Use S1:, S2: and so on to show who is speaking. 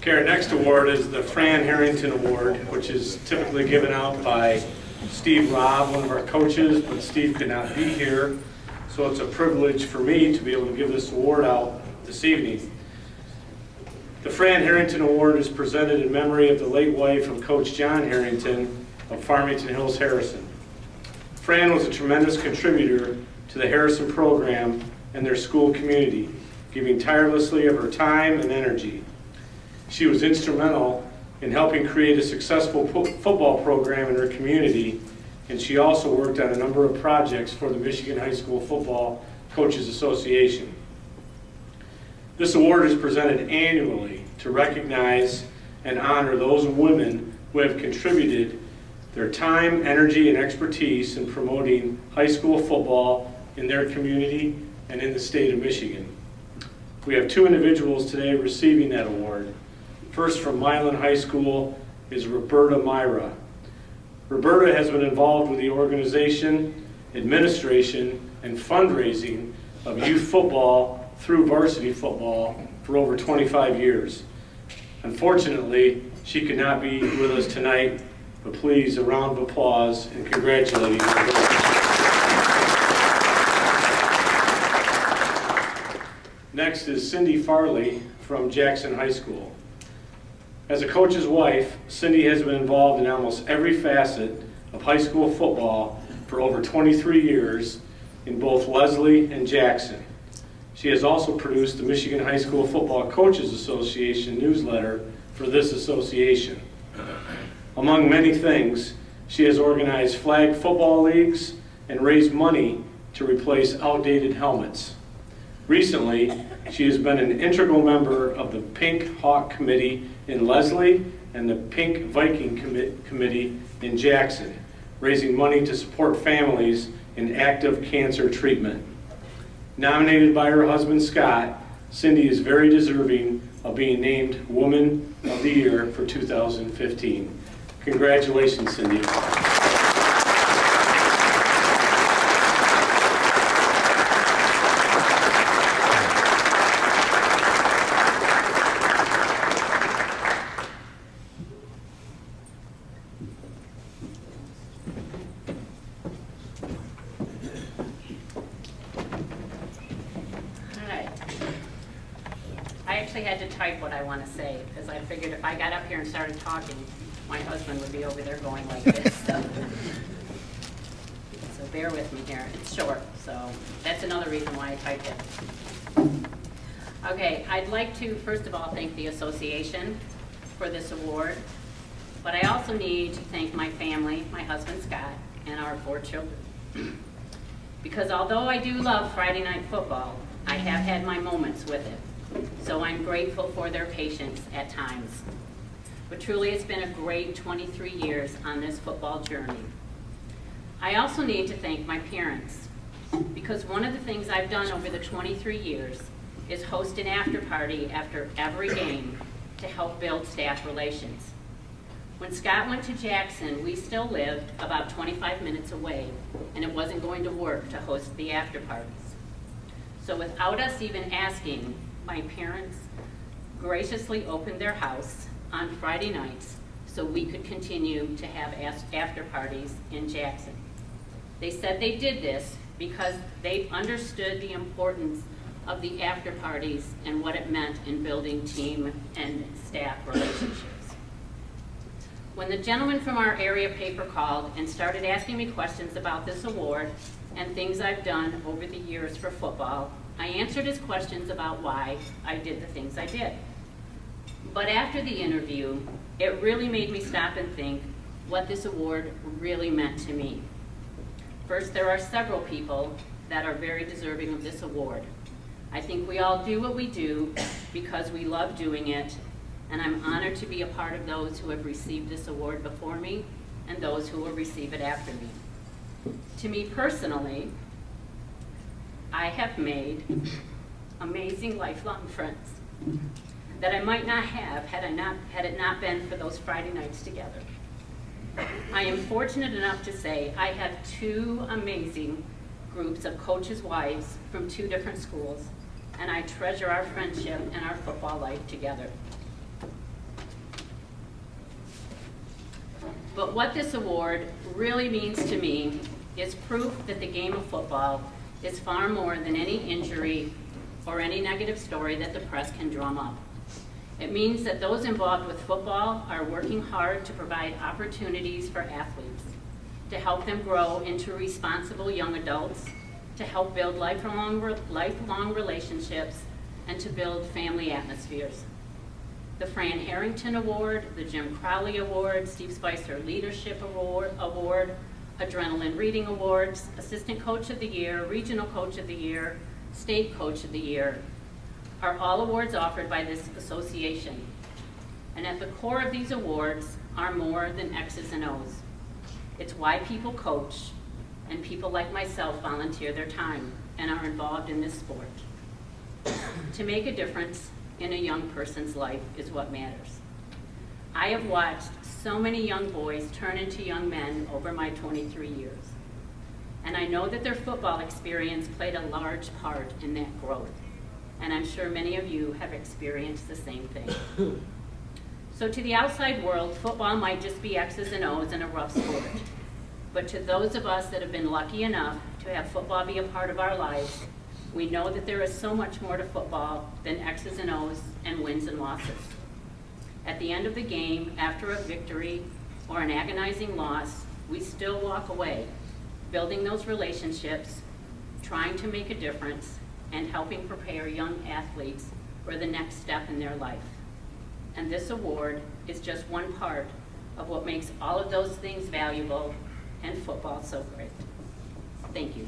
S1: Okay, our next award is the Fran Harrington Award, which is typically given out by Steve Robb, one of our coaches, but Steve could not be here, so it's a privilege for me to be able to give this award out this evening. The Fran Harrington Award is presented in memory of the late wife of Coach John Harrington of Farmington Hills Harrison. Fran was a tremendous contributor to the Harrison program and their school community, giving tirelessly of her time and energy. She was instrumental in helping create a successful football program in her community, and she also worked on a number of projects for the Michigan High School Football Coaches Association. This award is presented annually to recognize and honor those women who have contributed their time, energy, and expertise in promoting high school football in their community and in the state of Michigan. We have two individuals today receiving that award. First, from Milan High School is Roberta Myra. Roberta has been involved with the organization, administration, and fundraising of youth football through varsity football for over 25 years. Unfortunately, she could not be with us tonight, but please, a round of applause and congratulating Roberta. Next is Cindy Farley from Jackson High School. As a coach's wife, Cindy has been involved in almost every facet of high school football for over 23 years in both Leslie and Jackson. She has also produced the Michigan High School Football Coaches Association newsletter for this association. Among many things, she has organized flag football leagues and raised money to replace outdated helmets. Recently, she has been an integral member of the Pink Hawk Committee in Leslie and the Pink Viking Committee in Jackson, raising money to support families in active cancer treatment. Nominated by her husband Scott, Cindy is very deserving of being named Woman of the Year for 2015. Congratulations, Cindy.
S2: I had to type what I want to say because I figured if I got up here and started talking, my husband would be over there going like this. So bear with me here. It's short, so that's another reason why I typed it. Okay, I'd like to first of all thank the association for this award, but I also need to thank my family, my husband Scott, and our 4 children. Because although I do love Friday night football, I have had my moments with it. So I'm grateful for their patience at times. But truly it's been a great 23 years on this football journey. I also need to thank my parents, because one of the things I've done over the 23 years is host an after party after every game to help build staff relations. When Scott went to Jackson, we still lived about 25 minutes away, and it wasn't going to work to host the after parties. So without us even asking, my parents graciously opened their house on Friday nights so we could continue to have after parties in Jackson. They said they did this because they understood the importance of the after parties and what it meant in building team and staff relationships. When the gentleman from our area paper called and started asking me questions about this award and things I've done over the years for football, I answered his questions about why I did the things I did. But after the interview, it really made me stop and think what this award really meant to me. First, there are several people that are very deserving of this award. I think we all do what we do because we love doing it, and I'm honored to be a part of those who have received this award before me and those who will receive it after me. To me personally, I have made amazing lifelong friends that I might not have had it not been for those Friday nights together. I am fortunate enough to say I have 2 amazing groups of coaches' wives from 2 different schools, and I treasure our friendship and our football life together. But what this award really means to me is proof that the game of football is far more than any injury or any negative story that the press can drum up. It means that those involved with football are working hard to provide opportunities for athletes, to help them grow into responsible young adults, to help build lifelong relationships, and to build family atmospheres. The Fran Harrington Award, the Jim Crowley Award, Steve Spicer Leadership Award, Adrenaline Reading Awards, Assistant Coach of the Year, Regional Coach of the Year, State Coach of the Year, are all awards offered by this association. And at the core of these awards are more than X's and O's. It's why people coach, and people like myself volunteer their time and are involved in this sport. To make a difference in a young person's life is what matters. I have watched so many young boys turn into young men over my 23 years. And I know that their football experience played a large part in that growth. And I'm sure many of you have experienced the same thing. So to the outside world, football might just be X's and O's and a rough sport. But to those of us that have been lucky enough to have football be a part of our lives, we know that there is so much more to football than X's and O's and wins and losses. At the end of the game, after a victory or an agonizing loss, we still walk away, building those relationships, trying to make a difference, and helping prepare young athletes for the next step in their life. And this award is just one part of what makes all of those things valuable and football so great. Thank you.